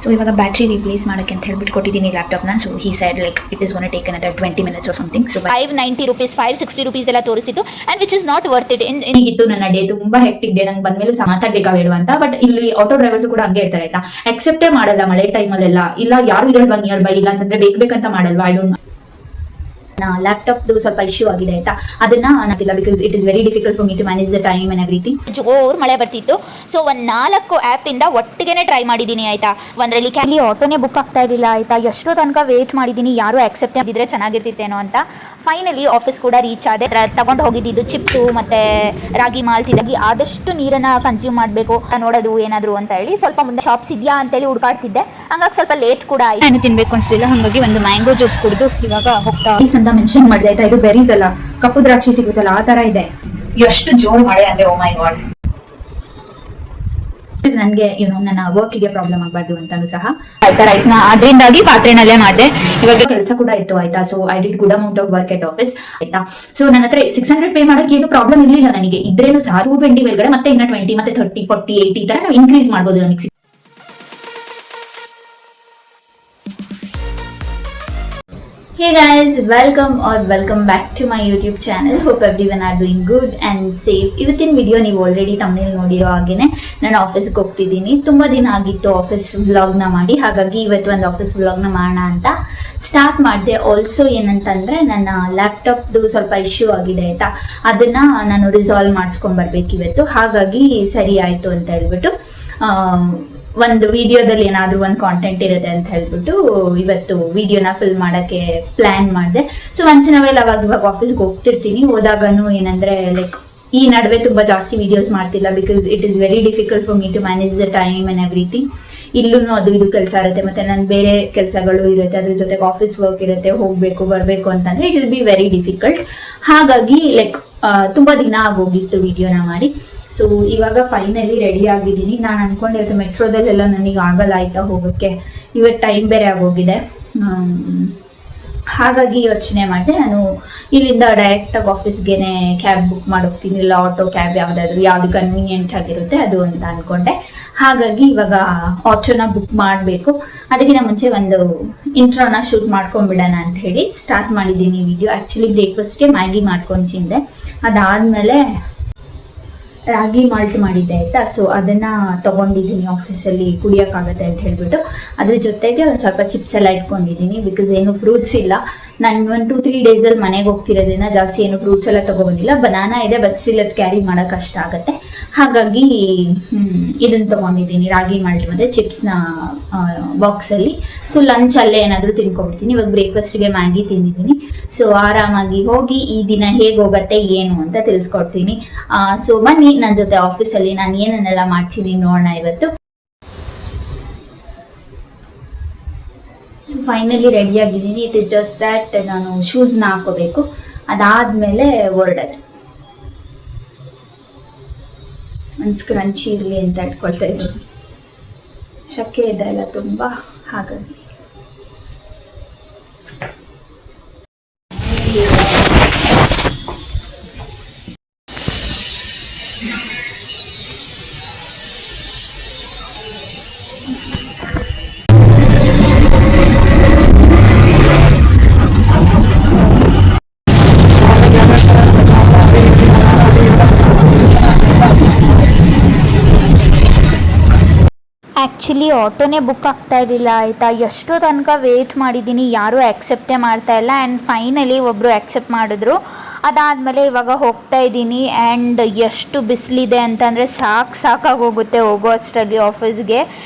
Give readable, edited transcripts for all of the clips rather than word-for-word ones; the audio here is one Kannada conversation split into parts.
ಸೊ ಇವಾಗ ಬ್ಯಾಟ್ರಿ ರಿಪ್ಲೇಸ್ ಮಾಡೋಕ್ಕೆ ಅಂತ ಹೇಳ್ಬಿಟ್ಟು ಕೊಟ್ಟಿದ್ದೀನಿ ಲ್ಯಾಪ್ಟಾಪ್ನ. So he said like it is gone take another 20 minutes or something. So 590 rupees 560 rupees ಎಲ್ಲ ತೋರಿಸ್ತಿತ್ತು and which is not worth it. ಇತ್ತು ನನ್ನ ಡೇ ತುಂಬಾ ಹೆಕ್ಟಿಕ್ ಡೇ. ನಂಗೆ ಬಂದ್ಮೇಲೆ ಮಾತಾಡ್ಬೇಕಾ ಬೇಡ ಅಂತ. ಬಟ್ ಇಲ್ಲಿ ಆಟೋ ಡ್ರೈವರ್ಸ್ ಕೂಡ ಹಂಗೆ ಇರ್ತಾರೆ ಆಯ್ತಾ, ಅಕ್ಸೆಪ್ಟೇ ಮಾಡಲ್ಲ ಮಳೆ ಟೈಮಲ್ಲೆಲ್ಲ. ಇಲ್ಲ ಯಾರು ಇರಲ್ವಾ ನಿಯರ್ ಬೈ, ಇಲ್ಲ ಅಂತಂದ್ರೆ ಬೇಕಂತ ಮಾಡಲ್ವಾ. ಐ ಡೋಂಟ್ ಲ್ಯಾಪ್ಟಾಪ್ ಸ್ವಲ್ಪ ಇಶ್ಯೂ ಆಗಿದೆ ಆಯ್ತಾ, ಅದನ್ನ ನಾನಿಲ್ಲ because it is very difficult for me to manage the time and everything. ಜೋರ್ ಮಳೆ ಬರ್ತಿತ್ತು. ಸೊ ಒಂದು 4 ಆ್ಯಪ್ ಇಂದ ಒಟ್ಟಿಗೆನೆ ಟ್ರೈ ಮಾಡಿದ್ದೀನಿ ಆಯ್ತಾ. ಒಂದರಲ್ಲಿ ಆಟೋನೇ ಬುಕ್ ಆಗ್ತಾ ಇರಲಿಲ್ಲ ಆಯ್ತಾ. ಎಷ್ಟೋ ತನಕ ವೇಟ್ ಮಾಡಿದ್ದೀನಿ, ಯಾರು ಆಕ್ಸೆಪ್ಟ್ ಮಾಡಿದ್ರೆ ಚೆನ್ನಾಗಿರ್ತಿತ್ತೇನೋ ಅಂತ. ಫೈನಲಿ ಆಫೀಸ್ ಕೂಡ ರೀಚ್ ಆದೆ. ತಗೊಂಡು ಹೋಗಿದ್ದು ಚಿಪ್ಸು ಮತ್ತೆ ರಾಗಿ ಮಾಲ್ಟ್ ಇದಾಗಿ ಆದಷ್ಟು ನೀರನ್ನ ಕನ್ಸ್ಯೂಮ್ ಮಾಡಬೇಕು ನೋಡೋದು ಏನಾದ್ರು ಅಂತ ಹೇಳಿ ಸ್ವಲ್ಪ ಮುಂದೆ ಶಾಪ್ಸ್ ಇದೆಯಾ ಅಂತೇಳಿ ಹುಡುಕಾಡ್ತಿದ್ದೆ. ಹಂಗಾಗಿ ಸ್ವಲ್ಪ ಲೇಟ್ ಕೂಡ ಆಯ್ತು. ನಾನು ತಿನ್ಬೇಕು ಅನ್ಸಲಿಲ್ಲ, ಹಾಗಾಗಿ ಒಂದು ಮ್ಯಾಂಗೋ ಜ್ಯೂಸ್ ಕುಡಿದು ಇವಾಗ ಹೋಗ್ತಾ ಅಂತ ಮೆನ್ಷನ್ ಮಾಡಿದೆ ಆಯ್ತಾ. ಇದು ಬೆರೀಸ್ ಅಲ್ಲ, ಕಪ್ಪು ದ್ರಾಕ್ಷಿ ಸಿಗುತ್ತಲ್ಲ ಆ ತರ ಇದೆ. ಎಷ್ಟು ಜೋರ್ ಮಳೆ ಅಂದ್ರೆ ಓ ಮೈ ಗಾಡ್. ನನ್ಗೆ ನನ್ನ ವರ್ಕಿಗೆ ಪ್ರಾಬ್ಲಮ್ ಆಗಬಾರ್ದು ಅಂತಾನು ಸಹ ಆಯ್ತಾ ರೈಸ್ ನ ಅದರಿಂದಾಗಿ ಪಾತ್ರೆನಲ್ಲೇ ಮಾಡಿದೆ. ಇವಾಗ ಕೆಲಸ ಕೂಡ ಇತ್ತು ಆಯ್ತಾ. So I did good amount of work at office ಆಯ್ತಾ. ಸೊ ನನ್ನ ಹತ್ರ 600 ಪೇ ಮಾಡಕ್ಕೆ ಏನು ಪ್ರಾಬ್ಲಮ್ ಇರ್ಲಿಲ್ಲ ನನಗೆ. ಇದ್ರೇನು ಸಹ 220 ಮೇಲ್ಗಡೆ ಮತ್ತೆ ಇನ್ನ 20 ಮತ್ತೆ 30 40 80 ಈ ತರ ನಾವು ಇನ್ಕ್ರೀಸ್ ಮಾಡ್ಬೋದು ನಮಗೆ. Hey guys, welcome back to my YouTube channel. Hope everyone are doing good and safe. ಇವತ್ತಿನ ವಿಡಿಯೋ ನೀವು ಆಲ್ರೆಡಿ ತಮ್ಮನೇಲಿ ನೋಡಿರೋ ಹಾಗೇನೆ ನಾನು ಆಫೀಸ್ಗೆ ಹೋಗ್ತಿದ್ದೀನಿ. ತುಂಬಾ ದಿನ ಆಗಿತ್ತು ಆಫೀಸ್ ವ್ಲಾಗ್ನ ಮಾಡಿ, ಹಾಗಾಗಿ ಇವತ್ತು ಒಂದು ಆಫೀಸ್ ವ್ಲಾಗ್ನ ಮಾಡೋಣ ಅಂತ ಸ್ಟಾರ್ಟ್ ಮಾಡಿದೆ. ಆಲ್ಸೋ ಏನಂತಂದ್ರೆ ನನ್ನ ಲ್ಯಾಪ್ಟಾಪ್ದು ಸ್ವಲ್ಪ ಇಶ್ಯೂ ಆಗಿದೆ ಆಯ್ತಾ, ಅದನ್ನ ನಾನು ರಿಸಾಲ್ವ್ ಮಾಡಿಸ್ಕೊಂಡ್ ಬರ್ಬೇಕು ಇವತ್ತು. ಹಾಗಾಗಿ ಸರಿ ಆಯ್ತು ಅಂತ ಹೇಳ್ಬಿಟ್ಟು ಒಂದು ವಿಡಿಯೋದಲ್ಲಿ ಏನಾದ್ರೂ ಒಂದು ಕಾಂಟೆಂಟ್ ಇರುತ್ತೆ ಅಂತ ಹೇಳ್ಬಿಟ್ಟು ಇವತ್ತು ವಿಡಿಯೋನ ಫಿಲ್ಮ್ ಮಾಡಕ್ಕೆ ಪ್ಲಾನ್ ಮಾಡಿದೆ. So once in a while ಇವಾಗ ಆಫೀಸ್ಗೆ ಹೋಗ್ತಿರ್ತೀನಿ. ಹೋದಾಗನು ಏನಂದ್ರೆ ಲೈಕ್ ಈ ನಡುವೆ ತುಂಬಾ ಜಾಸ್ತಿ ವಿಡಿಯೋಸ್ ಮಾಡ್ತಿಲ್ಲ because it is very difficult for me to manage the time and everything. ಇಲ್ಲೂ ಅದು ಇದು ಕೆಲಸ ಇರುತ್ತೆ, ಮತ್ತೆ ನನ್ನ ಬೇರೆ ಕೆಲಸಗಳು ಇರುತ್ತೆ, ಅದ್ರ ಜೊತೆಗೆ ಆಫೀಸ್ ವರ್ಕ್ ಇರುತ್ತೆ, ಹೋಗ್ಬೇಕು ಬರಬೇಕು ಅಂತಂದ್ರೆ it will be very difficult. ಹಾಗಾಗಿ ಲೈಕ್ ತುಂಬಾ ದಿನ ಆಗೋಗಿತ್ತು ವಿಡಿಯೋನ ಮಾಡಿ. ಸೊ ಇವಾಗ ಫೈನಲಿ ರೆಡಿ ಆಗಿದ್ದೀನಿ. ನಾನು ಅನ್ಕೊಂಡೆ ಇವತ್ತು ಮೆಟ್ರೋದಲ್ಲೆಲ್ಲ ನನಗೆ ಆಗಲ್ಲ ಆಯ್ತಾ ಹೋಗೋಕ್ಕೆ, ಇವತ್ತು ಟೈಮ್ ಬೇರೆ ಆಗೋಗಿದೆ. ಹಾಗಾಗಿ ಯೋಚನೆ ಮಾಡಿದೆ ನಾನು ಇಲ್ಲಿಂದ ಡೈರೆಕ್ಟಾಗಿ ಆಫೀಸ್ಗೆನೆ ಕ್ಯಾಬ್ ಬುಕ್ ಮಾಡೋಗ್ತೀನಿ, ಇಲ್ಲ ಆಟೋ ಕ್ಯಾಬ್ ಯಾವ್ದು ಕನ್ವೀನಿಯೆಂಟ್ ಆಗಿರುತ್ತೆ ಅದು ಅಂತ ಅನ್ಕೊಂಡೆ. ಹಾಗಾಗಿ ಇವಾಗ ಆಟೋನ ಬುಕ್ ಮಾಡಬೇಕು. ಅದಕ್ಕಿಂತ ಮುಂಚೆ ಒಂದು ಇಂಟ್ರೋನ ಶೂಟ್ ಮಾಡ್ಕೊಂಡ್ಬಿಡೋಣ ಅಂತ ಹೇಳಿ ಸ್ಟಾರ್ಟ್ ಮಾಡಿದ್ದೀನಿ ವಿಡಿಯೋ. ಆ್ಯಕ್ಚುಲಿ ಬ್ರೇಕ್ಫಾಸ್ಟ್ಗೆ ಮ್ಯಾಗಿ ಮಾಡ್ಕೊಂಡು ತಿಂದೆ, ಅದಾದಮೇಲೆ ರಾಗಿ ಮಾಲ್ಟ್ ಮಾಡಿದ್ದೆ ಆಯ್ತಾ. ಸೊ ಅದನ್ನ ತಗೊಂಡಿದ್ದೀನಿ ಆಫೀಸಲ್ಲಿ ಕುಡಿಯೋಕ್ಕಾಗತ್ತೆ ಅಂತ ಹೇಳ್ಬಿಟ್ಟು. ಅದ್ರ ಜೊತೆಗೆ ಒಂದು ಸ್ವಲ್ಪ ಚಿಪ್ಸ್ ಎಲ್ಲ ಇಟ್ಕೊಂಡಿದ್ದೀನಿ ಬಿಕಾಸ್ ಏನು ಫ್ರೂಟ್ಸ್ ಇಲ್ಲ. ನಾನು 1-2-3 ಡೇಸಲ್ಲಿ ಮನೆಗೆ ಹೋಗ್ತಿರೋದ್ರಿಂದ ಜಾಸ್ತಿ ಏನು ಫ್ರೂಟ್ಸ್ ಎಲ್ಲ ತೊಗೊಬಂದಿಲ್ಲ. ಬನಾನಾ ಇದೆ, ಬಟ್ ಸ್ಟಿಲ್ ಅದು ಕ್ಯಾರಿ ಮಾಡೋಕೆ ಕಷ್ಟ ಆಗುತ್ತೆ. ಹಾಗಾಗಿ ಇದನ್ನು ತೊಗೊಂಡಿದ್ದೀನಿ, ರಾಗಿ ಮಾಲ್ಟ್ ಮತ್ತು ಚಿಪ್ಸ್ನ ಬಾಕ್ಸಲ್ಲಿ. ಸೊ ಲಂಚ್ ಅಲ್ಲೇ ಏನಾದರೂ ತಿನ್ಕೊಂಡ್ಬಿಡ್ತೀನಿ. ಇವಾಗ ಬ್ರೇಕ್ಫಾಸ್ಟ್ಗೆ ಮ್ಯಾಗಿ ತಿಂದಿದ್ದೀನಿ. ಸೊ ಆರಾಮಾಗಿ ಹೋಗಿ ಈ ದಿನ ಹೇಗೆ ಹೋಗುತ್ತೆ ಏನು ಅಂತ ತಿಳಿಸ್ಕೊಡ್ತೀನಿ. ಸೊ ಬನ್ನಿ ನನ್ನ ಜೊತೆ ಆಫೀಸಲ್ಲಿ ನಾನು ಏನನ್ನೆಲ್ಲ ಮಾಡ್ತೀನಿ ನೋಡೋಣ ಇವತ್ತು. ಸೊ ಫೈನಲಿ ರೆಡಿ ಆಗಿದ್ದೀನಿ. ಇಟ್ ಇಸ್ ಜಸ್ಟ್ ದ್ಯಾಟ್ ನಾನು ಶೂಸ್ನ ಹಾಕೋಬೇಕು, ಅದಾದಮೇಲೆ ಹೊರಡೋದು. ಒಂದು ಸ್ಕ್ರಂಚಿ ಇರಲಿ ಅಂತ ಇಟ್ಕೊಳ್ತಾ ಇದ್ದೀನಿ. ಶಕೆ ಇದೆ ಅಲ್ಲ ತುಂಬ, ಹಾಗಾಗಿ ಆ್ಯಕ್ಚುಲಿ ಆಟೋನೇ ಬುಕ್ ಆಗ್ತಾ ಇರಲಿಲ್ಲ ಆಯಿತಾ. ಎಷ್ಟೋ ತನಕ ವೇಟ್ ಮಾಡಿದ್ದೀನಿ, ಯಾರೂ ಆ್ಯಕ್ಸೆಪ್ಟೇ ಮಾಡ್ತಾ ಇಲ್ಲ. ಆ್ಯಂಡ್ ಫೈನಲಿ ಒಬ್ಬರು ಆ್ಯಕ್ಸೆಪ್ಟ್ ಮಾಡಿದ್ರು. ಅದಾದಮೇಲೆ ಇವಾಗ ಹೋಗ್ತಾ ಇದ್ದೀನಿ. ಆ್ಯಂಡ್ ಎಷ್ಟು ಬಿಸಿಲಿದೆ ಅಂತಂದರೆ ಸಾಕಾಗೋಗುತ್ತೆ ಹೋಗೋ ಅಷ್ಟರಲ್ಲಿ ಆಫೀಸ್ಗೆ.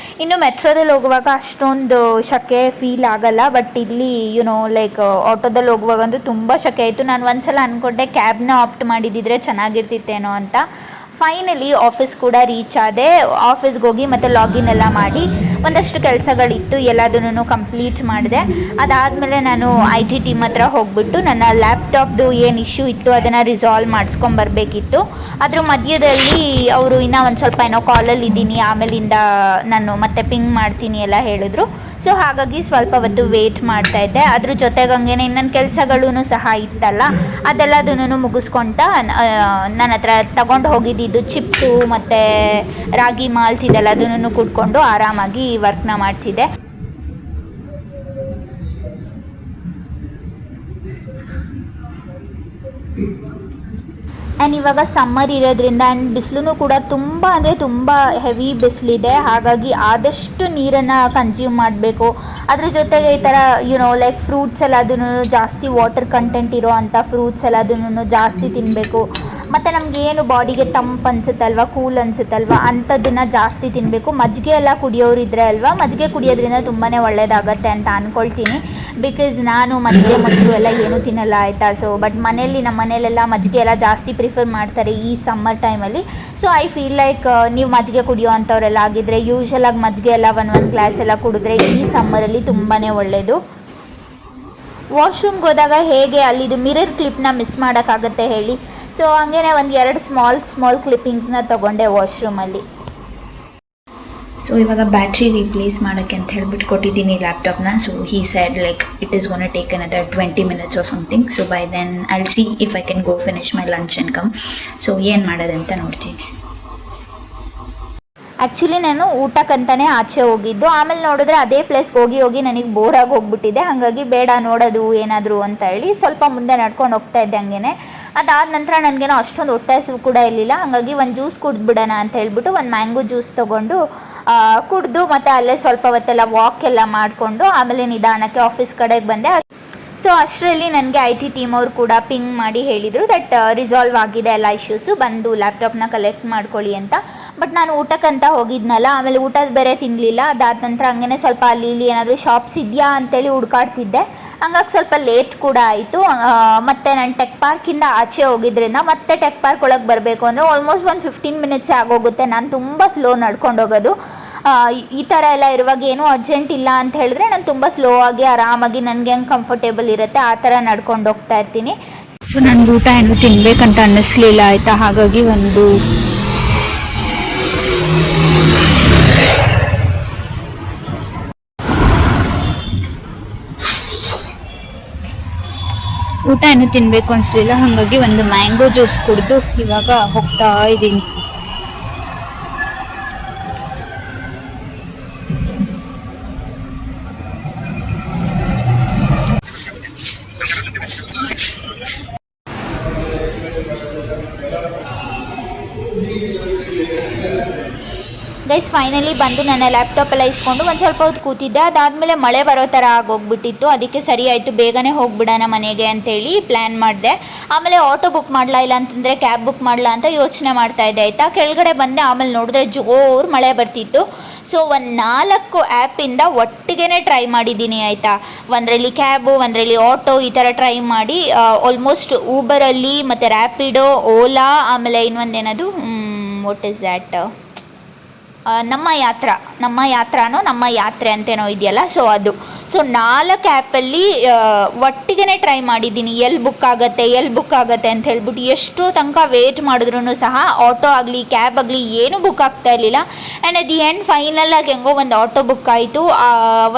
ಇನ್ನು ಮೆಟ್ರೋದಲ್ಲಿ ಹೋಗುವಾಗ ಅಷ್ಟೊಂದು ಶಕೆ ಫೀಲ್ ಆಗಲ್ಲ, ಬಟ್ ಇಲ್ಲಿ ಲೈಕ್ ಆಟೋದಲ್ಲಿ ಹೋಗುವಾಗಂತೂ ತುಂಬ ಶಕೆ ಆಯಿತು. ನಾನು ಒಂದ್ಸಲ ಅಂದ್ಕೊಂಡೆ ಕ್ಯಾಬ್ನ ಆಪ್ಟ್ ಮಾಡಿದ್ದಿದ್ರೆ ಚೆನ್ನಾಗಿರ್ತಿತ್ತೇನೋ ಅಂತ. ಫೈನಲಿ ಆಫೀಸ್ ಕೂಡ ರೀಚ್ ಆದೆ. ಆಫೀಸ್ಗೆ ಹೋಗಿ ಮತ್ತು ಲಾಗಿನ್ ಎಲ್ಲ ಮಾಡಿ ಒಂದಷ್ಟು ಕೆಲಸಗಳಿತ್ತು, ಎಲ್ಲದನ್ನು ಕಂಪ್ಲೀಟ್ ಮಾಡಿದೆ. ಅದಾದಮೇಲೆ ನಾನು IT ಟೀಮ್ ಹತ್ರ ಹೋಗ್ಬಿಟ್ಟು ನನ್ನ ಲ್ಯಾಪ್ಟಾಪ್ದು ಏನು ಇಶ್ಯೂ ಇತ್ತು ಅದನ್ನು ರಿಸಾಲ್ವ್ ಮಾಡಿಸ್ಕೊಂಬರ್ಬೇಕಿತ್ತು. ಅದ್ರ ಮಧ್ಯದಲ್ಲಿ ಅವರು ಇನ್ನೂ ಒಂದು ಸ್ವಲ್ಪ ಕಾಲಲ್ಲಿ ಇದ್ದೀನಿ, ಆಮೇಲಿಂದ ನಾನು ಮತ್ತೆ ಪಿಂಗ್ ಮಾಡ್ತೀನಿ ಎಲ್ಲ ಹೇಳಿದ್ರು. ಸೊ ಹಾಗಾಗಿ ಸ್ವಲ್ಪ ಹೊತ್ತು ವೇಟ್ ಮಾಡ್ತಾ ಇದ್ದೆ. ಅದ್ರ ಜೊತೆಗೆ ಹಂಗೇನೆ ಇನ್ನೊಂದು ಕೆಲಸಗಳೂ ಸಹ ಇತ್ತಲ್ಲ, ಅದೆಲ್ಲದನ್ನು ಮುಗಿಸ್ಕೊಂತ ನನ್ನ ಹತ್ರ ತಗೊಂಡು ಹೋಗಿದ್ದು ಚಿಪ್ಸು ಮತ್ತು ರಾಗಿ ಮಾಲ್ಟ್ ಇದೆಲ್ಲ ಅದನ್ನು ಕುಡ್ಕೊಂಡು ಆರಾಮಾಗಿ ವರ್ಕ್ನ ಮಾಡ್ತಿದ್ದೆ. ಆ್ಯಂಡ್ ಇವಾಗ ಸಮ್ಮರ್ ಇರೋದ್ರಿಂದ ಆ್ಯಂಡ್ ಬಿಸಿಲು ಕೂಡ ತುಂಬ ಅಂದರೆ ತುಂಬ ಹೆವಿ ಬಿಸಿಲಿದೆ. ಹಾಗಾಗಿ ಆದಷ್ಟು ನೀರನ್ನು ಕನ್ಸ್ಯೂಮ್ ಮಾಡಬೇಕು. ಅದ್ರ ಜೊತೆಗೆ ಈ ಥರ ಲೈಕ್ ಫ್ರೂಟ್ಸ್ ಎಲ್ಲದನ್ನು ಜಾಸ್ತಿ ವಾಟರ್ ಕಂಟೆಂಟ್ ಇರೋ ಅಂಥ ಫ್ರೂಟ್ಸ್ ಎಲ್ಲದನ್ನು ಜಾಸ್ತಿ ತಿನ್ನಬೇಕು. ಮತ್ತು ನಮಗೆ ಏನು ಬಾಡಿಗೆ ತಂಪು ಅನಿಸುತ್ತಲ್ವ, ಕೂಲ್ ಅನಿಸುತ್ತಲ್ವ, ಅಂಥದ್ದನ್ನು ಜಾಸ್ತಿ ತಿನ್ನಬೇಕು. ಮಜ್ಜಿಗೆ ಎಲ್ಲ ಕುಡಿಯೋರಿದ್ರೆ ಅಲ್ವಾ, ಮಜ್ಜಿಗೆ ಕುಡಿಯೋದ್ರಿಂದ ತುಂಬಾ ಒಳ್ಳೆಯದಾಗತ್ತೆ ಅಂತ ಅಂದ್ಕೊಳ್ತೀನಿ. ಬಿಕಾಸ್ ನಾನು ಮಜ್ಜಿಗೆ ಮೊಸರು ಎಲ್ಲ ಏನೂ ತಿನ್ನಲ್ಲ ಆಯಿತಾ. ಸೊ ಬಟ್ ನಮ್ಮ ಮನೇಲೆಲ್ಲ ಮಜ್ಜಿಗೆ ಎಲ್ಲ ಜಾಸ್ತಿ ಪ್ರಿಫರ್ ಮಾಡ್ತಾರೆ ಈ ಸಮ್ಮರ್ ಟೈಮಲ್ಲಿ. ಸೊ ಐ ಫೀಲ್ ಲೈಕ್ ನೀವು ಮಜ್ಜಿಗೆ ಕುಡಿಯೋ ಅಂಥವರೆಲ್ಲ ಆಗಿದ್ದರೆ ಯೂಶ್ವಲಾಗಿ ಮಜ್ಜಿಗೆ ಎಲ್ಲ ಒಂದು ಗ್ಲಾಸ್ ಎಲ್ಲ ಕುಡಿದ್ರೆ ಈ ಸಮ್ಮರಲ್ಲಿ ತುಂಬಾ ಒಳ್ಳೆಯದು. ವಾಶ್ರೂಮ್ಗೆ ಹೋದಾಗ ಹೇಗೆ ಅಲ್ಲಿದು ಮಿರರ್ ಕ್ಲಿಪ್ನ ಮಿಸ್ ಮಾಡೋಕ್ಕಾಗತ್ತೆ ಹೇಳಿ. ಸೊ ಹಂಗೇ ಒಂದು 2 ಸ್ಮಾಲ್ ಕ್ಲಿಪ್ಪಿಂಗ್ಸ್ನ ತೊಗೊಂಡೆ ವಾಶ್ರೂಮಲ್ಲಿ. ಸೊ ಇವಾಗ ಬ್ಯಾಟ್ರಿ ರೀಪ್ಲೇಸ್ ಮಾಡೋಕ್ಕೆ ಅಂತ ಹೇಳ್ಬಿಟ್ಟು ಕೊಟ್ಟಿದ್ದೀನಿ ಲ್ಯಾಪ್ಟಾಪ್ನ. So he said like it is gone take another 20 minutes or something. So bye then I'll see if I can go finish my lunch and come. So ಏನು ಮಾಡೋದಂತ ನೋಡ್ತೀನಿ. ಆ್ಯಕ್ಚುಲಿ ನಾನು ಊಟಕ್ಕಂತಲೇ ಆಚೆ ಹೋಗಿದ್ದು. ಆಮೇಲೆ ನೋಡಿದ್ರೆ ಅದೇ ಪ್ಲೇಸ್ಗೆ ಹೋಗಿ ನನಗೆ ಬೋರಾಗಿ ಹೋಗ್ಬಿಟ್ಟಿದೆ. ಹಾಗಾಗಿ ಬೇಡ ನೋಡೋದು ಏನಾದರೂ ಅಂತ ಹೇಳಿ ಸ್ವಲ್ಪ ಮುಂದೆ ನಡ್ಕೊಂಡು ಹೋಗ್ತಾ ಇದ್ದೆ. ಹಂಗೇ ಅದಾದ ನಂತರ ನನಗೇನೋ ಅಷ್ಟೊಂದು ಹೊಟ್ಟೆ ಹಸಿವು ಕೂಡ ಇರಲಿಲ್ಲ. ಹಾಗಾಗಿ ಒಂದು ಜ್ಯೂಸ್ ಕುಡಿದ್ಬಿಡೋಣ ಅಂತ ಹೇಳ್ಬಿಟ್ಟು ಒಂದು ಮ್ಯಾಂಗೋ ಜ್ಯೂಸ್ ತೊಗೊಂಡು ಕುಡಿದು ಮತ್ತು ಅಲ್ಲೇ ಸ್ವಲ್ಪ ಹೊತ್ತೆಲ್ಲ ವಾಕ್ ಎಲ್ಲ ಮಾಡಿಕೊಂಡು ಆಮೇಲೆ ನಿಧಾನಕ್ಕೆ ಆಫೀಸ್ ಕಡೆಗೆ ಬಂದೆ. ಸೊ ಅಷ್ಟರಲ್ಲಿ ನನಗೆ IT ಟೀಮ್ ಅವರು ಕೂಡ ಪಿಂಗ್ ಮಾಡಿ ಹೇಳಿದರು ದಟ್ ರಿಸಾಲ್ವ್ ಆಗಿದೆ ಎಲ್ಲ ಇಶ್ಯೂಸು, ಬಂದು ಲ್ಯಾಪ್ಟಾಪ್ನ ಕಲೆಕ್ಟ್ ಮಾಡ್ಕೊಳ್ಳಿ ಅಂತ. ಬಟ್ ನಾನು ಊಟಕ್ಕಂತ ಹೋಗಿದ್ನಲ್ಲ, ಆಮೇಲೆ ಊಟದ ಬೇರೆ ತಿನ್ನಲಿಲ್ಲ. ಅದಾದ ನಂತರ ಹಂಗೇ ಸ್ವಲ್ಪ ಅಲ್ಲಿ ಇಲ್ಲಿ ಏನಾದರೂ ಶಾಪ್ಸ್ ಇದೆಯಾ ಅಂತೇಳಿ ಹುಡ್ಕಾಡ್ತಿದ್ದೆ. ಹಂಗಾಗಿ ಸ್ವಲ್ಪ ಲೇಟ್ ಕೂಡ ಆಯಿತು. ಮತ್ತು ನಾನು ಟೆಕ್ ಪಾರ್ಕಿಂದ ಆಚೆ ಹೋಗಿದ್ರಿಂದ ಮತ್ತೆ ಟೆಕ್ ಪಾರ್ಕ್ ಒಳಗೆ ಬರಬೇಕು ಅಂದರೆ ಆಲ್ಮೋಸ್ಟ್ ಒಂದು 15 minutes ಆಗೋಗುತ್ತೆ. ನಾನು ತುಂಬ ಸ್ಲೋ ನಡ್ಕೊಂಡು ಹೋಗೋದು. ಈ ಥರ ಎಲ್ಲ ಇರುವಾಗ ಏನೂ ಅರ್ಜೆಂಟ್ ಇಲ್ಲ ಅಂತ ಹೇಳಿದ್ರೆ ನಾನು ತುಂಬ ಸ್ಲೋ ಆಗಿ ಆರಾಮಾಗಿ ನನಗೆ ಹೆಂಗೆ ಕಂಫರ್ಟೇಬಲ್ ಇರುತ್ತೆ ಆ ಥರ ನಡ್ಕೊಂಡು ಹೋಗ್ತಾ ಇರ್ತೀನಿ. ಸೊ ನನಗೆ ಊಟ ಏನು ತಿನ್ನಬೇಕಂತ ಅನ್ನಿಸ್ಲಿಲ್ಲ ಆಯಿತಾ. ಹಾಗಾಗಿ ಊಟ ಏನು ತಿನ್ನಬೇಕು ಅನಿಸ್ಲಿಲ್ಲ. ಹಾಗಾಗಿ ಒಂದು ಮ್ಯಾಂಗೋ ಜ್ಯೂಸ್ ಕುಡಿದು ಇವಾಗ ಹೋಗ್ತಾ ಇದ್ದೀನಿ. ಗೈಸ್ ಫೈನಲಿ ಬಂದು ನನ್ನ ಲ್ಯಾಪ್ಟಾಪ್ ಎಲ್ಲ ಇಸ್ಕೊಂಡು ಒಂದು ಸ್ವಲ್ಪ ಹೊತ್ತು ಕೂತಿದ್ದೆ. ಅದಾದಮೇಲೆ ಮಳೆ ಬರೋ ಥರ ಆಗೋಗ್ಬಿಟ್ಟಿತ್ತು. ಅದಕ್ಕೆ ಸರಿ ಆಯಿತು, ಬೇಗನೆ ಹೋಗ್ಬಿಡೋಣ ಮನೆಗೆ ಅಂತೇಳಿ ಪ್ಲ್ಯಾನ್ ಮಾಡಿದೆ. ಆಮೇಲೆ ಆಟೋ ಬುಕ್ ಮಾಡಲಾ ಇಲ್ಲ ಅಂತಂದರೆ ಕ್ಯಾಬ್ ಬುಕ್ ಮಾಡಲಾ ಅಂತ ಯೋಚನೆ ಮಾಡ್ತಾಯಿದ್ದೆ ಆಯಿತಾ. ಕೆಳಗಡೆ ಬಂದೆ, ಆಮೇಲೆ ನೋಡಿದ್ರೆ ಜೋರು ಮಳೆ ಬರ್ತಿತ್ತು. ಸೊ ಒಂದು 4 ಆ್ಯಪಿಂದ ಒಟ್ಟಿಗೆ ಟ್ರೈ ಮಾಡಿದ್ದೀನಿ ಆಯಿತಾ. ಒಂದರಲ್ಲಿ ಕ್ಯಾಬು, ಒಂದರಲ್ಲಿ ಆಟೋ, ಈ ಥರ ಟ್ರೈ ಮಾಡಿ ಆಲ್ಮೋಸ್ಟ್ ಊಬರಲ್ಲಿ ಮತ್ತು ರ್ಯಾಪಿಡೋ, ಓಲಾ, ಆಮೇಲೆ ಇನ್ನೊಂದೇನದು ವಾಟ್ ಇಸ್ ದ್ಯಾಟ್, ನಮ್ಮ ಯಾತ್ರೆ ಅಂತೇನೋ ಇದೆಯಲ್ಲ, ಸೊ ಅದು. ಸೊ 4 ಆ್ಯಪಲ್ಲಿ ಒಟ್ಟಿಗೆ ಟ್ರೈ ಮಾಡಿದ್ದೀನಿ ಎಲ್ಲಿ ಬುಕ್ ಆಗುತ್ತೆ ಅಂತ ಹೇಳ್ಬಿಟ್ಟು. ಎಷ್ಟು ತನಕ ವೇಟ್ ಮಾಡಿದ್ರೂ ಸಹ ಆಟೋ ಆಗಲಿ ಕ್ಯಾಬ್ ಆಗಲಿ ಏನೂ ಬುಕ್ ಆಗ್ತಾ ಇರಲಿಲ್ಲ. ಆ್ಯಂಡ್ ಅಟ್ ದಿ ಎಂಡ್ ಫೈನಲಾಗಿ ಹೆಂಗೋ ಒಂದು ಆಟೋ ಬುಕ್ ಆಯಿತು.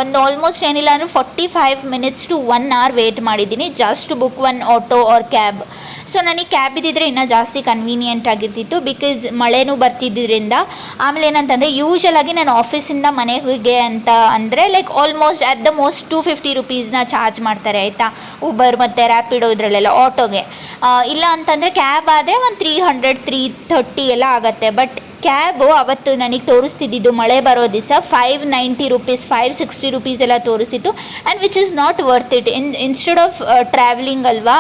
ಒಂದು ಆಲ್ಮೋಸ್ಟ್ ಏನಿಲ್ಲ ಅಂದರೆ 45 minutes to 1 hour ವೇಟ್ ಮಾಡಿದ್ದೀನಿ just book one auto or cab. So ನನಗೆ ಕ್ಯಾಬ್ ಇದ್ದಿದ್ರೆ ಇನ್ನೂ ಜಾಸ್ತಿ ಕನ್ವೀನಿಯೆಂಟ್ ಆಗಿರ್ತಿತ್ತು, ಬಿಕಾಸ್ ಮಳೆನೂ ಬರ್ತಿದ್ದರಿಂದ. ಆಮೇಲೆ ಏನಂತಂದರೆ ಯೂಶಲಾಗಿ ನಾನು ಆಫೀಸಿಂದ ಮನೆಗೆ ಅಂತ ಅಂದರೆ like almost at the most 250 rupeesನ ಚಾರ್ಜ್ ಮಾಡ್ತಾರೆ ಆಯಿತಾ, ಊಬರ್ ಮತ್ತು ರ್ಯಾಪಿಡೋ ಇದರಲ್ಲೆಲ್ಲ ಆಟೋಗೆ. ಇಲ್ಲ ಅಂತಂದರೆ ಕ್ಯಾಬ್ ಆದರೆ ಒಂದು 300 330 ಎಲ್ಲ ಆಗುತ್ತೆ. ಬಟ್ ಕ್ಯಾಬು ಅವತ್ತು ನನಗೆ ತೋರಿಸ್ತಿದ್ದು ಮಳೆ ಬರೋ ದಿವಸ 590 rupees 560 rupees ಎಲ್ಲ ತೋರಿಸ್ತಿತ್ತು. And which is not worth it. Instead of travelling ಅಲ್ವಾ,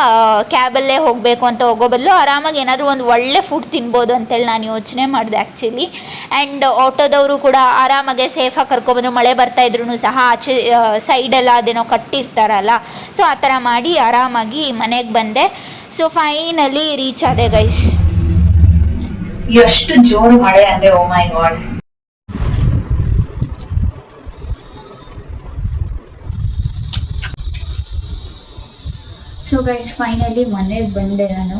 ಕ್ಯಾಬಲ್ಲೇ ಹೋಗಬೇಕು ಅಂತ ಹೋಗೋ ಬದಲು ಆರಾಮಾಗಿ ಏನಾದರೂ ಒಂದು ಒಳ್ಳೆ ಫುಡ್ ತಿನ್ಬೋದು ಅಂತೇಳಿ ನಾನು ಯೋಚನೆ ಮಾಡಿದೆ ಆ್ಯಕ್ಚುಲಿ. ಆ್ಯಂಡ್ ಆಟೋದವರು ಕೂಡ ಆರಾಮಾಗೆ ಸೇಫಾಗಿ ಕರ್ಕೊಬಂದರು. ಮಳೆ ಬರ್ತಾಯಿದ್ರು ಸಹ ಆಚೆ ಸೈಡೆಲ್ಲ ಅದೇನೋ ಕಟ್ಟಿರ್ತಾರಲ್ಲ, ಸೊ ಆ ಥರ ಮಾಡಿ ಆರಾಮಾಗಿ ಮನೆಗೆ ಬಂದೆ. ಸೊ ಫೈನಲಿ ರೀಚ್ ಆದೆ ಗೈಸ್. ಎಷ್ಟು ಜೋರು ಮಳೆ ಅಂದ್ರೆ ಓ ಮೈ ಗಾಡ್. ಸೊ ಗೈಸ್ ಫೈನಲಿ ಮನೆಗೆ ಬಂದೆ ನಾನು.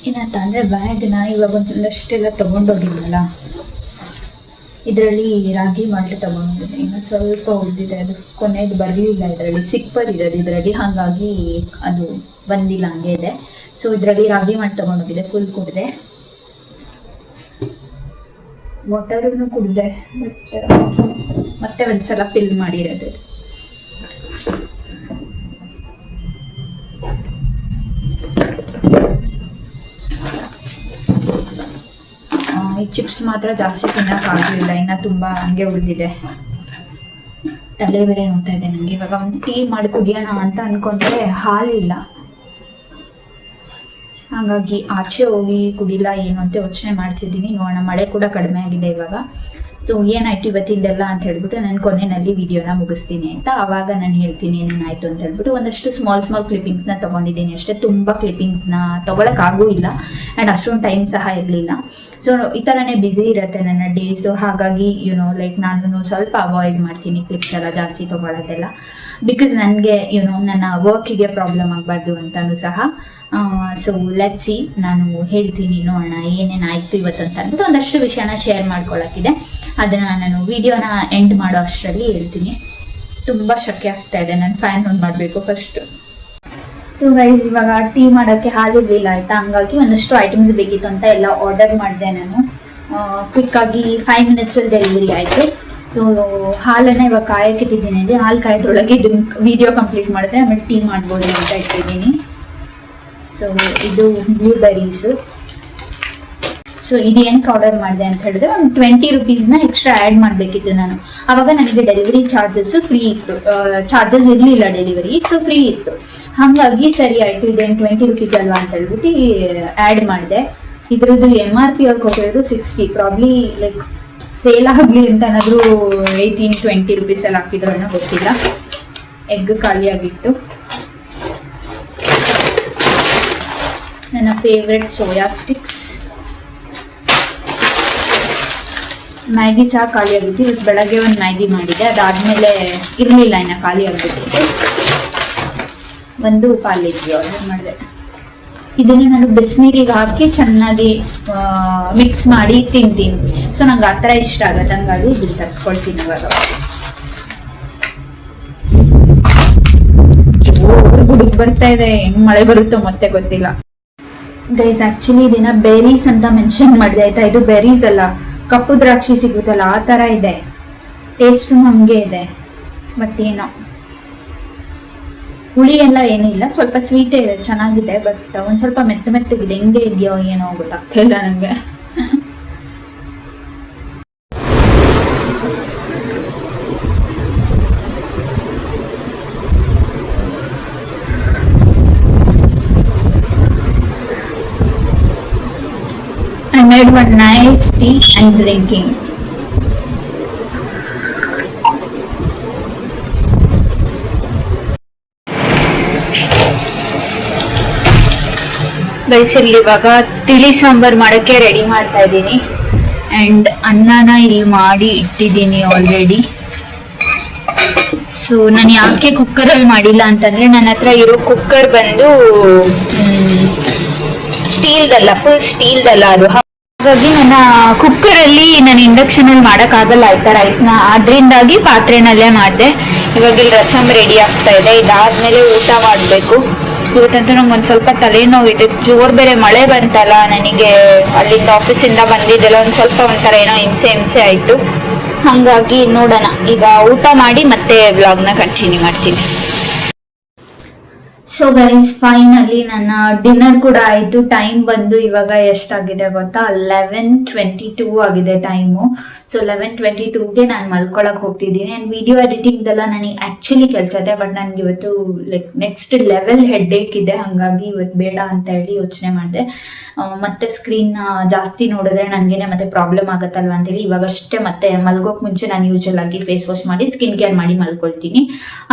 ಏನಂತ ಅಂದರೆ ಬ್ಯಾಗ್ನ ಇವಾಗ ಒಂದಷ್ಟೆಲ್ಲ ತೊಗೊಂಡೋಗಿದ್ನಲ್ಲ, ಇದರಲ್ಲಿ ರಾಗಿ ಮಾಲ್ಟ್ ತಗೊಂಡಿದ್ದೆ, ಇನ್ನು ಸ್ವಲ್ಪ ಉಳಿದಿದೆ, ಅದು ಕೊನೆಯದು ಬರಲಿಲ್ಲ, ಇದರಲ್ಲಿ ಸಿಪ್ಪರ್ ಇರೋದು ಇದರಲ್ಲಿ, ಹಾಗಾಗಿ ಅದು ಬಂದಿಲ್ಲ, ಹಂಗೆ ಇದೆ. ಸೊ ಇದರಲ್ಲಿ ರಾಗಿ ಮಾಲ್ಟ್ ತಗೊಂಡೋಗಿದೆ, ಫುಲ್ ಕುಡಿದೆ. ವಾಟರನ್ನು ಕುಡಿದೆ, ಮತ್ತೆ ಒಂದ್ಸಲ ಫಿಲ್ ಮಾಡಿರೋದು. ಈ ಚಿಪ್ಸ್ ಮಾತ್ರ ಜಾಸ್ತಿ ತಿನ್ನೋಕ್ಕಾಗಲಿಲ್ಲ, ಇನ್ನು ತುಂಬ ಹಂಗೆ ಉಳಿದಿದೆ. ತಲೆ ಬೇರೆ ನೋಡ್ತಾ ಇದೆ ನನಗೆ. ಇವಾಗ ಒಂದು ಟೀ ಮಾಡಿ ಕುಡಿಯೋಣ ಅಂತ ಅಂದ್ಕೊಂಡ್ರೆ ಹಾಲಿಲ್ಲ, ಹಾಗಾಗಿ ಆಚೆ ಹೋಗಿ ಕುಡಿಲ್ಲ ಏನು ಅಂತ ಯೋಚನೆ ಮಾಡ್ತಿದ್ದೀನಿ. ನೋಡೋಣ, ಮಳೆ ಕೂಡ ಕಡಿಮೆ ಆಗಿದೆ ಇವಾಗ. ಸೊ ಏನಾಯ್ತು ಇವತ್ತಿಂದೆಲ್ಲ ಅಂತ ಹೇಳ್ಬಿಟ್ಟು ನಾನು ಕೊನೆಯಲ್ಲಿ ವಿಡಿಯೋನ ಮುಗಿಸ್ತೀನಿ ಅಂತ. ಆವಾಗ ನಾನು ಹೇಳ್ತೀನಿ ಏನೇನಾಯ್ತು ಅಂತ ಹೇಳ್ಬಿಟ್ಟು. ಒಂದಷ್ಟು ಸ್ಮಾಲ್ ಕ್ಲಿಪ್ಪಿಂಗ್ಸ್ನ ತೊಗೊಂಡಿದ್ದೀನಿ ಅಷ್ಟೇ, ತುಂಬ ಕ್ಲಿಪ್ಪಿಂಗ್ಸ್ನ ತೊಗೊಳಕ್ಕಾಗೂ ಇಲ್ಲ, ಆ್ಯಂಡ್ ಅಷ್ಟೊಂದು ಟೈಮ್ ಸಹ ಇರಲಿಲ್ಲ. ಸೊ ಈ ಥರನೇ ಬ್ಯುಸಿ ಇರುತ್ತೆ ನನ್ನ ಡೇಸು, ಹಾಗಾಗಿ ಲೈಕ್ ನಾನು ಸ್ವಲ್ಪ ಅವಾಯ್ಡ್ ಮಾಡ್ತೀನಿ ಕ್ಲಿಪ್ಸ್ ಎಲ್ಲ ಜಾಸ್ತಿ ತೊಗೊಳೋದೆಲ್ಲ, ಬಿಕಾಸ್ ನನಗೆ ನನ್ನ ವರ್ಕಿಗೆ ಪ್ರಾಬ್ಲಮ್ ಆಗಬಾರ್ದು ಅಂತಲೂ ಸಹ. ಸೊ ಲೆಟ್ ಸಿ, ನಾನು ಹೇಳ್ತೀನಿ, ನೋಡೋಣ ಏನೇನಾಯಿತು ಇವತ್ತು ಅಂತ ಅಂದ್ಬಿಟ್ಟು. ಒಂದಷ್ಟು ವಿಷಯನ ಶೇರ್ ಮಾಡ್ಕೊಳ್ಳೋಕ್ಕಿದೆ, ಅದನ್ನು ನಾನು ವಿಡಿಯೋನ ಎಂಡ್ ಮಾಡೋ ಅಷ್ಟರಲ್ಲಿ ಹೇಳ್ತೀನಿ. ತುಂಬ ಶೆಕೆ ಆಗ್ತಾ ಇದೆ, ನಾನು ಫ್ಯಾನ್ ಆನ್ ಮಾಡಬೇಕು ಫಸ್ಟು. ಸೊ ಗೈಸ್, ಇವಾಗ ಟೀ ಮಾಡೋಕ್ಕೆ ಹಾಲಿರಲಿಲ್ಲ ಆಯಿತಾ, ಹಂಗಾಗಿ ಒಂದಷ್ಟು ಐಟಮ್ಸ್ ಬೇಕಿತ್ತು ಅಂತ ಎಲ್ಲ ಆರ್ಡರ್ ಮಾಡಿದೆ ನಾನು. ಕ್ವಿಕ್ಕಾಗಿ 5 ಮಿನಿಟ್ಸಲ್ಲಿ ಡೆಲಿವರಿ ಆಯಿತು. ಸೊ ಹಾಲನ್ನು ಇವಾಗ ಕಾಯಕ್ಕೆ ಇಟ್ಟಿದ್ದೀನಿ, ಹಾಲು ಕಾಯೋದ್ರೊಳಗೆ ಇದನ್ನು ವಿಡಿಯೋ ಕಂಪ್ಲೀಟ್ ಮಾಡಿದ್ರೆ ಆಮೇಲೆ ಟೀ ಮಾಡ್ಬೋದು ಅಂತ ಇಟ್ಟಿದ್ದೀನಿ. ಸೊ ಇದು ಬ್ಲೂಬೆರೀಸು. ಸೊ ಇದು ಏನಕ್ಕೆ ಆರ್ಡರ್ ಮಾಡಿದೆ ಅಂತ ಹೇಳಿದ್ರೆ, ಒಂದು 20 ರುಪೀಸ್ನ ಎಕ್ಸ್ಟ್ರಾ ಆ್ಯಡ್ ಮಾಡಬೇಕಿತ್ತು ನಾನು. ಆವಾಗ ನನಗೆ ಡೆಲಿವರಿ ಚಾರ್ಜಸ್ಸು ಫ್ರೀ ಇತ್ತು, ಚಾರ್ಜಸ್ ಇರಲಿಲ್ಲ ಡೆಲಿವರಿ, ಸೊ ಫ್ರೀ ಇತ್ತು. ಹಾಗಾಗಿ ಸರಿ ಆಯಿತು, ಇದೇನು 20 ರುಪೀಸ್ ಅಲ್ವಾ ಅಂತ ಹೇಳ್ಬಿಟ್ಟು ಆ್ಯಡ್ ಮಾಡಿದೆ. ಇದ್ರದ್ದು MRP ಅವ್ರು ಕೊಟ್ಟಿರೋದು 60, ಪ್ರಾಬ್ಲಿ ಲೈಕ್ ಸೇಲ್ ಆಗಲಿ ಅಂತ ಏನಾದರೂ 18-20 ರುಪೀಸಲ್ಲಿ ಹಾಕಿದ್ರು ಅನ್ನೋ ಗೊತ್ತಿಲ್ಲ. ಎಗ್ ಖಾಲಿ ಆಗಿತ್ತು. ನನ್ನ ಫೇವ್ರೆಟ್ ಸೋಯಾ ಸ್ಟಿಕ್ಸ್. ಮ್ಯಾಗಿ ಸಹ ಖಾಲಿ ಆಗಿತ್ತು. ಇವತ್ತು ಬೆಳಗ್ಗೆ ಒಂದು ಮ್ಯಾಗಿ ಮಾಡಿದೆ, ಅದಾದಮೇಲೆ ಇರಲಿಲ್ಲ, ಇನ್ನು ಖಾಲಿ ಆಗಿಬಿಟ್ಟಿತ್ತು. ಒಂದು ಪಾರ್ಲೇಜಿ ಆರ್ಡರ್ ಮಾಡಿದೆ. ಇದನ್ನು ನಾನು ಬಿಸಿನೀರಿಗೆ ಹಾಕಿ ಚೆನ್ನಾಗಿ ಮಿಕ್ಸ್ ಮಾಡಿ ತಿಂತೀನಿ. ಸೊ ನಂಗೆ ಆ ಥರ ಇಷ್ಟ ಆಗುತ್ತೆ, ಹಂಗಾಗಿ ಇದನ್ನು ತರಿಸ್ಕೊಳ್ತೀನಿ. ಇವಾಗ ಗುಡುಗ್ ಬರ್ತಾ ಇದೆ, ಹೆಂಗ್ ಮಳೆ ಬರುತ್ತೋ ಮತ್ತೆ ಗೊತ್ತಿಲ್ಲ. ಗೈಸ್, ಆಕ್ಚುಲಿ ಇದನ್ನ ಬೆರೀಸ್ ಅಂತ ಮೆನ್ಷನ್ ಮಾಡಿದೆ ಆಯ್ತಾ. ಇದು ಬೆರೀಸ್ ಅಲ್ಲ, ಕಪ್ಪು ದ್ರಾಕ್ಷಿ ಸಿಗುತ್ತಲ್ಲ ಆ ಥರ ಇದೆ, ಟೇಸ್ಟು ಹಂಗೆ ಇದೆ. ಬಟ್ ಏನೋ ಹುಳಿ ಎಲ್ಲ ಏನಿಲ್ಲ, ಸ್ವಲ್ಪ ಸ್ವೀಟೇ ಇದೆ, ಚೆನ್ನಾಗಿದೆ. ಬಟ್ ಒಂದು ಸ್ವಲ್ಪ ಮೆತ್ತಗಿದೆ, ಹೆಂಗೆ ಇದೆಯೋ ಏನೋ ಗೊತ್ತಾಗ್ತಿಲ್ಲ ನನಗೆ. I made one nice tea and drinking. ಗೈಸಲ್ಲಿ ಇವಾಗ ತಿಳಿ ಸಾಂಬಾರ್ ಮಾಡೋಕ್ಕೆ ರೆಡಿ ಮಾಡ್ತಾ ಇದ್ದೀನಿ. ಆ್ಯಂಡ್ ಅನ್ನನ ಇಲ್ಲಿ ಮಾಡಿ ಇಟ್ಟಿದ್ದೀನಿ ಆಲ್ರೆಡಿ. ಸೊ ನಾನು ಯಾಕೆ ಕುಕ್ಕರಲ್ಲಿ ಮಾಡಿಲ್ಲ ಅಂತಂದರೆ, ನನ್ನ ಹತ್ರ ಇರೋ ಕುಕ್ಕರ್ ಬಂದು ಸ್ಟೀಲ್ದಲ್ಲ, ಫುಲ್ ಸ್ಟೀಲ್ದಲ್ಲ ಅದು. ಹಾಗಾಗಿ ನನ್ನ ಕುಕ್ಕರಲ್ಲಿ ನಾನು ಇಂಡಕ್ಷನಲ್ಲಿ ಮಾಡೋಕ್ಕಾಗಲ್ಲ ಆಯ್ತಾ ರೈಸ್ನ, ಅದರಿಂದಾಗಿ ಪಾತ್ರೆನಲ್ಲೇ ಮಾಡಿದೆ. ಇವಾಗ ಇಲ್ಲಿ ರಸಮ್ ರೆಡಿ ಆಗ್ತಾ ಇದೆ, ಇದಾದ್ಮೇಲೆ ಊಟ ಮಾಡಬೇಕು. ಇವತ್ತಂತೂ ನಂಗೆ ಒಂದು ಸ್ವಲ್ಪ ತಲೆನೋವಿದೆ, ಜೋರು ಬೇರೆ ಮಳೆ ಬಂತಲ್ಲ, ನನಗೆ ಅಲ್ಲಿಂದ ಆಫೀಸಿಂದ ಬಂದಿದ್ದೆಲ್ಲ ಒಂದು ಸ್ವಲ್ಪ ಒಂಥರ ಏನೋ ಹಿಂಸೆ ಆಯಿತು. ಹಾಗಾಗಿ ನೋಡೋಣ, ಈಗ ಊಟ ಮಾಡಿ ಮತ್ತೆ ವ್ಲಾಗ್ನ ಕಂಟಿನ್ಯೂ ಮಾಡ್ತೀನಿ. ಸೊ ಗೈಸ್, ಫೈನಲಿ ನನ್ನ ಡಿನ್ನರ್ ಕೂಡ ಆಯಿತು. ಟೈಮ್ ಬಂದು ಇವಾಗ ಎಷ್ಟಾಗಿದೆ ಗೊತ್ತಾ, 11:22 ಆಗಿದೆ ಟೈಮು. ಸೊ 11:22ಗೆ ನಾನು ಮಲ್ಕೊಳಕ್ಕೆ ಹೋಗ್ತಿದ್ದೀನಿ. ಆ್ಯಂಡ್ ವಿಡಿಯೋ ಎಡಿಟಿಂಗ್ದೆಲ್ಲ ನನಗೆ ಆ್ಯಕ್ಚುಲಿ ಕೆಲಸ ಇದೆ, ಬಟ್ ನನಗೆ ಇವತ್ತು ಲೈಕ್ ನೆಕ್ಸ್ಟ್ ಲೆವೆಲ್ ಹೆಡ್ಏಕ್ ಇದೆ, ಹಾಗಾಗಿ ಇವತ್ತು ಬೇಡ ಅಂತ ಹೇಳಿ ಯೋಚನೆ ಮಾಡಿದೆ. ಮತ್ತೆ ಸ್ಕ್ರೀನ್ ಜಾಸ್ತಿ ನೋಡಿದ್ರೆ ನನಗೇನೆ ಮತ್ತೆ ಪ್ರಾಬ್ಲಮ್ ಆಗುತ್ತಲ್ವ ಅಂತೇಳಿ ಇವಾಗಷ್ಟೇ ಮತ್ತೆ ಮಲ್ಗೋಕೆ ಮುಂಚೆ ನಾನು ಯೂಶಲ್ ಆಗಿ ಫೇಸ್ ವಾಶ್ ಮಾಡಿ ಸ್ಕಿನ್ ಕೇರ್ ಮಾಡಿ ಮಲ್ಕೊಳ್ತೀನಿ.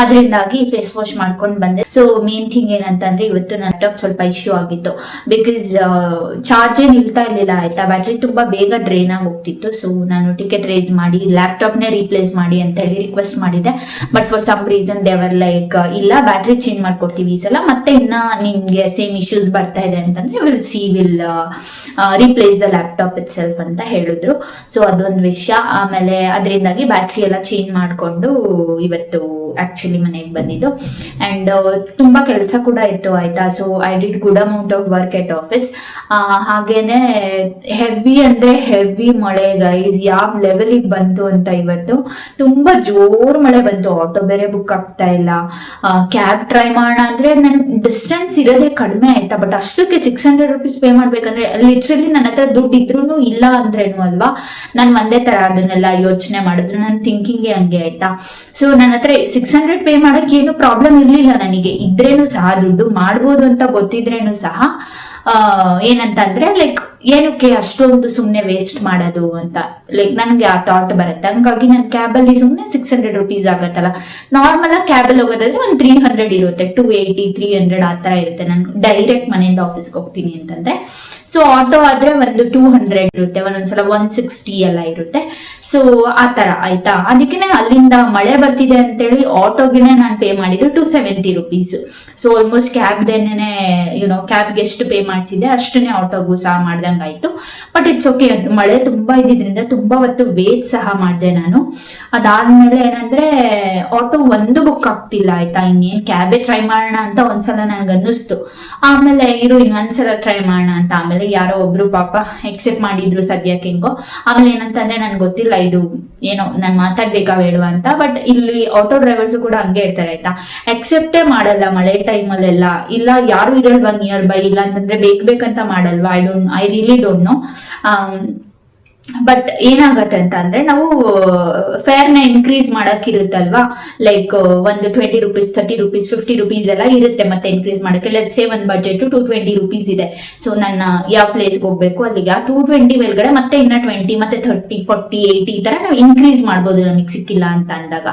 ಅದರಿಂದಾಗಿ ಫೇಸ್ ವಾಶ್ ಮಾಡ್ಕೊಂಡು ಬಂದೆ. ಸೊ ಮೇನ್ ಥಿಂಗ್ ಏನಂತಂದ್ರೆ ಇವತ್ತು ನನ್ನ ಲ್ಯಾಪ್ಟಾಪ್ ಸ್ವಲ್ಪ ಇಶ್ಯೂ ಆಗಿತ್ತು. ಬಿಕಾಸ್ ಚಾರ್ಜೇ ನಿಲ್ತಾ ಇರ್ಲಿಲ್ಲ ಆಯ್ತಾ, ಬ್ಯಾಟ್ರಿ ತುಂಬಾ ಬೇಗ ಡ್ರೈನ್ ಆಗಿ ಹೋಗ್ತಿತ್ತು. ಸೊ ನಾನು ಟಿಕೆಟ್ ರೇಸ್ ಮಾಡಿ ಲ್ಯಾಪ್ಟಾಪ್ನೇ ರೀಪ್ಲೇಸ್ ಮಾಡಿ ಅಂತ ಹೇಳಿ ರಿಕ್ವೆಸ್ಟ್ ಮಾಡಿದೆ. ಬಟ್ ಫಾರ್ ಸಮ್ ರೀಸನ್ ದೇವರ್ ಲೈಕ್ ಇಲ್ಲ, ಬ್ಯಾಟ್ರಿ ಚೇಂಜ್ ಮಾಡ್ಕೊಡ್ತೀವಿ ಈ ಸಲ, ಮತ್ತೆ ಇನ್ನ ನಿಮ್ಗೆ ಸೇಮ್ ಇಶ್ಯೂಸ್ ಬರ್ತಾ ಇದೆ ಅಂತಂದ್ರೆ will replace the laptop it self ಅಂತ ಹೇಳಿದ್ರು. ಸೊ ಅದೊಂದು ವಿಷಯ. ಆಮೇಲೆ ಅದರಿಂದಾಗಿ ಬ್ಯಾಟ್ರಿ ಎಲ್ಲ ಚೇಂಜ್ ಮಾಡ್ಕೊಂಡು ಇವತ್ತು ಆಕ್ಚುಲಿ ಮನೆಗೆ ಬಂದಿದ್ದು. ಅಂಡ್ ತುಂಬಾ ಕೆಲಸ ಕೂಡ ಇತ್ತು ಆಯ್ತಾ. So I did good amount of work at office. ಹಾಗೇನೆ ಹೆವಿ ಅಂದ್ರೆ ಹೆವಿ ಮಳೆ ಗೈಸ್, ಯಾವ ಲೆವೆಲಿಗೆ ಬಂತು ಅಂತ ಇವತ್ತು ತುಂಬಾ ಜೋರ್ ಮಳೆ ಬಂತು. ಆಟೋ ಬೇರೆ ಬುಕ್ ಆಗ್ತಾ ಇಲ್ಲ. ಕ್ಯಾಬ್ ಟ್ರೈ ಮಾಡೋಣ ಅಂದ್ರೆ ನನ್ ಡಿಸ್ಟೆನ್ಸ್ ಇರೋದೇ ಕಡಿಮೆ ಆಯ್ತಾ, ಬಟ್ ಅಷ್ಟಕ್ಕೆ 600 rupees ಪೇ ಮಾಡ್ಬೇಕಂದ್ರೆ ಲಿಟ್ರಲಿ ನನ್ನ ಹತ್ರ ದುಡ್ಡು ಇದ್ರೂ ಇಲ್ಲ ಅಂದ್ರೇನು ಅಲ್ವಾ, ನಾನು ಒಂದೇ ತರ ಅದನ್ನೆಲ್ಲ ಯೋಚನೆ ಮಾಡಿದ್ರು. ನನ್ನ ಥಿಂಕಿಂಗ್ ಹಂಗೆ ಆಯ್ತಾ. ಸೊ ನನ್ನ ಹತ್ರ 600 ಪೇ ಮಾಡಕ್ ಏನು ಪ್ರಾಬ್ಲಮ್ ಇರ್ಲಿಲ್ಲ ನನಗೆ, ಇದ್ರೇನು ಸಹ ದುಡ್ಡು ಮಾಡ್ಬೋದು ಅಂತ ಗೊತ್ತಿದ್ರೇನು ಸಹ ಏನಂತಂದ್ರೆ ಲೈಕ್ ಏನಕ್ಕೆ ಅಷ್ಟೊಂದು ಸುಮ್ನೆ ವೇಸ್ಟ್ ಮಾಡೋದು ಅಂತ ಲೈಕ್ ನನ್ಗೆ ಆ ಥಾಟ್ ಬರುತ್ತೆ. ಹಂಗಾಗಿ ನನ್ನ ಕ್ಯಾಬಲ್ಲಿ ಸುಮ್ನೆ 600 rupees ಆಗತ್ತಲ್ಲ. ನಾರ್ಮಲ್ ಆಗಿ ಕ್ಯಾಬಲ್ಲಿ ಹೋಗೋದಾದ್ರೆ ಒಂದು 300 ಇರುತ್ತೆ, 280 300 ಆ ತರ ಇರುತ್ತೆ. ನಾನು ಡೈರೆಕ್ಟ್ ಮನೆಯಿಂದ ಆಫೀಸ್ಗೆ ಹೋಗ್ತೀನಿ ಅಂತಂದ್ರೆ. ಸೊ ಆಟೋ ಆದ್ರೆ ಒಂದು 200 ಇರುತ್ತೆ, ಒಂದೊಂದ್ಸಲ 160 ಎಲ್ಲ ಇರುತ್ತೆ. ಸೊ ಆ ತರ ಆಯ್ತಾ. ಅದಕ್ಕೆ ಅಲ್ಲಿಂದ ಮಳೆ ಬರ್ತಿದೆ ಅಂತೇಳಿ ಆಟೋಗೆನೆ ನಾನು ಪೇ ಮಾಡಿದ್ದು 270 rupees. ಸೊ ಆಲ್ಮೋಸ್ಟ್ ಕ್ಯಾಬ್ದೇನೆ ಕ್ಯಾಬ್ಗೆ ಎಷ್ಟು ಪೇ ಮಾಡ್ತಿದ್ದೆ ಅಷ್ಟನ್ನೇ ಆಟೋಗೂ ಸಹ ಮಾಡ್ದಂಗಾಯ್ತು. ಬಟ್ ಇಟ್ಸ್ ಓಕೆ, ಮಳೆ ತುಂಬಾ ಇದ್ದಿದ್ರಿಂದ ತುಂಬಾ ಹೊತ್ತು ವೇಟ್ ಸಹ ಮಾಡಿದೆ ನಾನು. ಅದಾದ್ಮೇಲೆ ಏನಂದ್ರೆ ಆಟೋ ಒಂದು ಬುಕ್ ಆಗ್ತಿಲ್ಲ ಆಯ್ತಾ. ಇನ್ನೇನ್ ಕ್ಯಾಬೇ ಟ್ರೈ ಮಾಡೋಣ ಅಂತ ಒಂದ್ಸಲ ನನ್ಗೆ ಅನ್ನಿಸ್ತು. ಆಮೇಲೆ ಇನ್ನೊಂದ್ಸಲ ಟ್ರೈ ಮಾಡೋಣ ಅಂತ ಆಮೇಲೆ ಯಾರೋ ಒಬ್ರು ಪಾಪ ಎಕ್ಸೆಪ್ಟ್ ಮಾಡಿದ್ರು ಸದ್ಯಕ್ಕೆ ಹೆಂಗೋ. ಆಮೇಲೆ ಏನಂತಂದ್ರೆ ನನ್ಗೆ ಗೊತ್ತಿಲ್ಲ ಇದು ಏನೋ ನಾನ್ ಮಾತಾಡ್ಬೇಕಾ ಬೇಡವಾ ಅಂತ. ಬಟ್ ಇಲ್ಲಿ ಆಟೋ ಡ್ರೈವರ್ಸ್ ಕೂಡ ಹಂಗೆ ಇರ್ತಾರೆ ಆಯ್ತಾ, ಎಕ್ಸೆಪ್ಟೇ ಮಾಡಲ್ಲ ಮಳೆ ಟೈಮಲ್ಲೆಲ್ಲ. ಇಲ್ಲ ಯಾರು ಇರಲ್ವಾ ನಿಯರ್ ಬೈ, ಇಲ್ಲ ಅಂತಂದ್ರೆ ಬೇಕಂತ ಮಾಡಲ್ವಾ. I really don't know. But ಏನಾಗತ್ತೆ ಅಂತ ಅಂದ್ರೆ ನಾವು ಫೇರ್ ನ ಇನ್ಕ್ರೀಸ್ ಮಾಡಕ್ ಇರುತ್ತಲ್ವಾ, ಲೈಕ್ ಒಂದು 20 rupees 30 rupees 50 rupees ಎಲ್ಲ ಇರುತ್ತೆ ಮತ್ತೆ ಇನ್ಕ್ರೀಸ್ ಮಾಡಕ್ಕೆ. ಲೆಟ್ಸ್ ಸೇ ಒಂದು ಬಜೆಟ್ 220 rupees ಇದೆ. ಸೊ ನನ್ನ ಯಾವ ಪ್ಲೇಸ್ಗೆ ಹೋಗ್ಬೇಕು ಅಲ್ಲಿಗೆ 220 ಮೇಲ್ಗಡೆ ಮತ್ತೆ ಇನ್ನ 20 ಮತ್ತೆ 30 40 80 ಈ ತರ ನಾವು ಇನ್ಕ್ರೀಸ್ ಮಾಡ್ಬೋದು ನಮಗೆ ಸಿಕ್ಕಿಲ್ಲ ಅಂತ ಅಂದಾಗ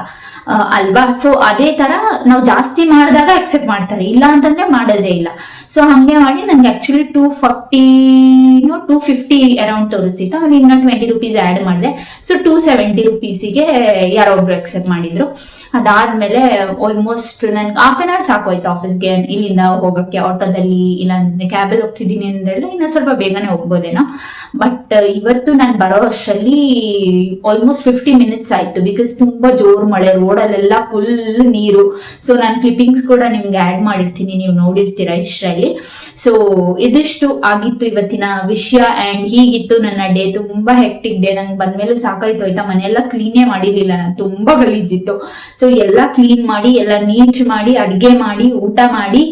ಅಲ್ವಾ. ಸೊ ಅದೇ ತರ ನಾವು ಜಾಸ್ತಿ ಮಾಡಿದಾಗ ಅಕ್ಸೆಪ್ಟ್ ಮಾಡ್ತಾರೆ, ಇಲ್ಲ ಅಂತಂದ್ರೆ ಮಾಡೋದೇ ಇಲ್ಲ. ಸೊ ಹಂಗೆ ಮಾಡಿ ನನ್ಗೆ ಆಕ್ಚುಲಿ 250 ಅರೌಂಡ್ ತೋರಿಸ್ತಿತ್ತು. ಅವ್ರು ಇನ್ನ 20 rupees ಆಡ್ ಮಾಡಿದೆ. ಸೊ 270 rupeesಗೆ ಯಾರೊಬ್ರು ಅಕ್ಸೆಪ್ಟ್ ಮಾಡಿದ್ರು. ಅದಾದ್ಮೇಲೆ ಆಲ್ಮೋಸ್ಟ್ ನನ್ಗೆ ಹಾಫ್ ಅನ್ ಅವರ್ ಸಾಕೋಯ್ತು ಆಫೀಸ್ಗೆ ಇಲ್ಲಿಂದ ಹೋಗಕ್ಕೆ. ಆಟೋದಲ್ಲಿ ಇಲ್ಲ ಅಂದ್ರೆ ಕ್ಯಾಬಲ್ಲಿ ಹೋಗ್ತಿದ್ದೀನಿ ಅಂದ್ರೆ ಇನ್ನ ಸ್ವಲ್ಪ ಬೇಗನೆ ಹೋಗ್ಬೋದೇನೋ. ಬಟ್ ಇವತ್ತು ನಾನು ಬರೋ ಅಷ್ಟರಲ್ಲಿ ಆಲ್ಮೋಸ್ಟ್ 50 minutes ಆಯ್ತು. ಬಿಕಾಸ್ ತುಂಬಾ ಜೋರ್ ಮಳೆ, ರೋಡಲ್ಲೆಲ್ಲ ಫುಲ್ ನೀರು. ಸೊ ನಾನು ಕ್ಲಿಪ್ಪಿಂಗ್ಸ್ ಕೂಡ ನಿಮ್ಗೆ ಆಡ್ ಮಾಡಿರ್ತೀನಿ, ನೀವು ನೋಡಿರ್ತೀರಾ ಇಷ್ಟರಲ್ಲಿ. ಸೊ ಇದಿಷ್ಟು ಆಗಿತ್ತು ಇವತ್ತಿನ ವಿಷಯ. ಅಂಡ್ ಹೀಗಿತ್ತು ನನ್ನ ಡೇ. ತುಂಬಾ ಹೆಕ್ಟಿಕ್ ಡೇ. ನಂಗೆ ಬಂದ್ಮೇಲೂ ಸಾಕಾಯ್ತು ಆಯ್ತಾ. ಮನೆಯೆಲ್ಲ ಕ್ಲೀನೇ ಮಾಡಿರ್ಲಿಲ್ಲ ನಾನು, ತುಂಬಾ ಗಲೀಜಿತ್ತು. ಸೊ ಎಲ್ಲ ಕ್ಲೀನ್ ಮಾಡಿ ಎಲ್ಲ ನೀಟ್ ಮಾಡಿ ಅಡ್ಗೆ ಮಾಡಿ ಊಟ ಮಾಡಿ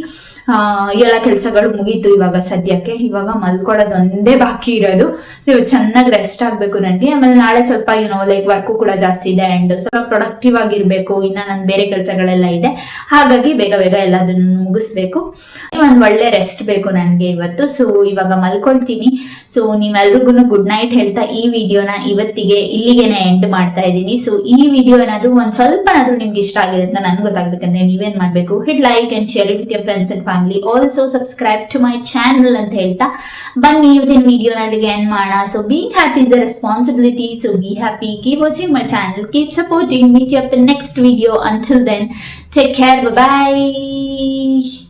ಎಲ್ಲ ಕೆಲಸಗಳು ಮುಗೀತು ಇವಾಗ ಸದ್ಯಕ್ಕೆ. ಇವಾಗ ಮಲ್ಕೊಳ್ಳೋದು ಒಂದೇ ಬಾಕಿ ಇರೋದು. ಸೊ ಇವಾಗ ಚೆನ್ನಾಗಿ ರೆಸ್ಟ್ ಆಗ್ಬೇಕು ನನಗೆ. ಆಮೇಲೆ ನಾಳೆ ಸ್ವಲ್ಪ ಲೈಕ್ ವರ್ಕು ಕೂಡ ಜಾಸ್ತಿ ಇದೆ ಅಂಡ್ ಸ್ವಲ್ಪ ಪ್ರೊಡಕ್ಟಿವ್ ಆಗಿರ್ಬೇಕು. ಇನ್ನ ನನ್ ಬೇರೆ ಕೆಲಸಗಳೆಲ್ಲ ಇದೆ, ಹಾಗಾಗಿ ಬೇಗ ಎಲ್ಲದನ್ನು ಮುಗಿಸ್ಬೇಕು. ಒಂದ್ ಒಳ್ಳೆ ರೆಸ್ಟ್ ಬೇಕು ನನ್ಗೆ ಇವತ್ತು. ಸೊ ಇವಾಗ ಮಲ್ಕೊಳ್ತೀನಿ. ಸೊ ನೀವೆಲ್ರಿಗೂ ಗುಡ್ ನೈಟ್ ಹೇಳ್ತಾ ಈ ವಿಡಿಯೋನ ಇವತ್ತಿಗೆ ಇಲ್ಲಿಗೆನೆ ಎಂಡ್ ಮಾಡ್ತಾ ಇದ್ದೀನಿ. ಸೊ ಈ ವಿಡಿಯೋ ಏನಾದ್ರು ಒಂದ್ ಸ್ವಲ್ಪನಾದ್ರೂ ನಿಮ್ಗೆ ಇಷ್ಟ ಆಗಿದೆ ಅಂತ ನನ್ಗೆ ಗೊತ್ತಾಗ್ಬೇಕಂದ್ರೆ ನೀವೇನ್ ಮಾಡ್ಬೇಕು, hit like and share it with your friends and family. Also subscribe to my channel ಅಂತ ಹೇಳ್ತಾ ಬನ್ನಿ ಇವತ್ತಿನ ವಿಡಿಯೋನ ಅಲ್ಲಿಗೆ ಎಂಡ್ ಮಾಡೋಣ. So being happy is a responsibility. So be happy, keep watching my channel, keep supporting. Meet you up in next video. Until then, take care, bye bye.